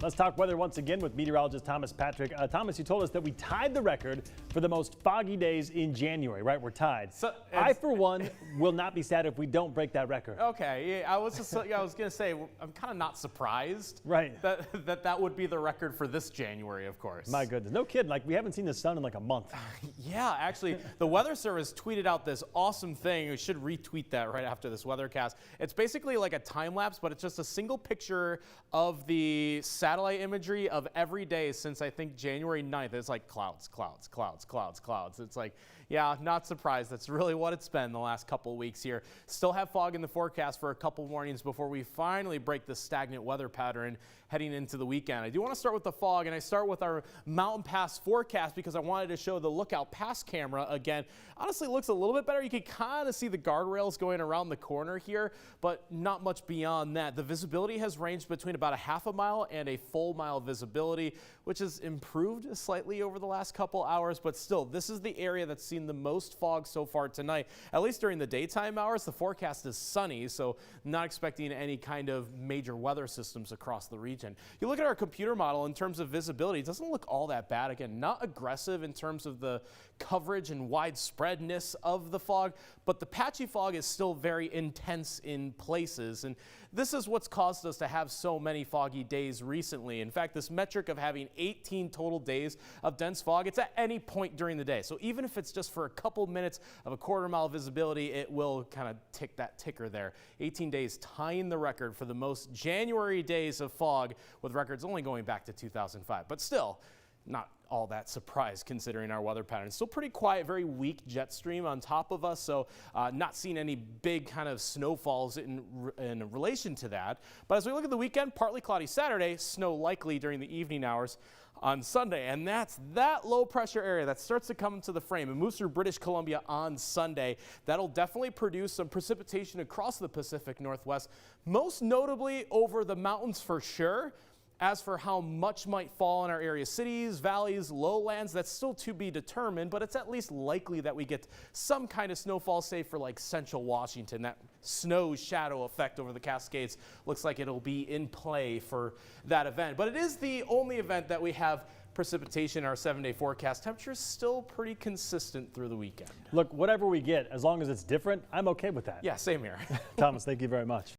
Let's talk weather once again with meteorologist Thomas Patrick. Thomas, you told us that we tied the record for the most foggy days in January, right? We're tied. So I, for one, will not be sad if we don't break that record. Okay, yeah, I was going to say, I'm kind of not surprised, right? That would be the record for this January, of course. My goodness, no kidding. Like, we haven't seen the sun in like a month. Yeah, actually, the Weather Service tweeted out this awesome thing. We should retweet that right after this weathercast. It's basically like a time lapse, but it's just a single picture of the satellite imagery of every day since I think January 9th. It's like clouds, clouds, clouds, clouds, clouds. It's like, yeah, not surprised. That's really what it's been the last couple of weeks here. Still have fog in the forecast for a couple mornings before we finally break the stagnant weather pattern heading into the weekend. I do want to start with the fog, and I start with our mountain pass forecast because I wanted to show the lookout pass camera again. Honestly, it looks a little bit better. You can kind of see the guardrails going around the corner here, but not much beyond that. The visibility has ranged between about a half a mile and a full mile visibility, which has improved slightly over the last couple hours, but still, this is the area that's seen the most fog so far tonight. At least during the daytime hours, the forecast is sunny, so not expecting any kind of major weather systems across the region. You look at our computer model in terms of visibility, it doesn't look all that bad. Again, not aggressive in terms of the coverage and widespreadness of the fog, but the patchy fog is still very intense in places, and this is what's caused us to have so many foggy days recently. In fact, this metric of having 18 total days of dense fog, it's at any point during the day. So even if it's just for a couple minutes of a quarter-mile visibility, it will kind of tick that ticker there. 18 days tying the record for the most January days of fog, with records only going back to 2005. But still, not all that surprised considering our weather pattern. Still pretty quiet, very weak jet stream on top of us, so not seeing any big kind of snowfalls in relation to that. But as we look at the weekend, partly cloudy Saturday, snow likely during the evening hours on Sunday, and that's that low pressure area that starts to come into the frame. It moves through British Columbia on Sunday. That'll definitely produce some precipitation across the Pacific Northwest, most notably over the mountains for sure. As for how much might fall in our area, cities, valleys, lowlands, that's still to be determined, but it's at least likely that we get some kind of snowfall, say for like central Washington. That snow shadow effect over the Cascades looks like it'll be in play for that event. But it is the only event that we have precipitation in our 7-day forecast. Temperatures still pretty consistent through the weekend. Look, whatever we get, as long as it's different, I'm okay with that. Yeah, same here. Thomas, thank you very much.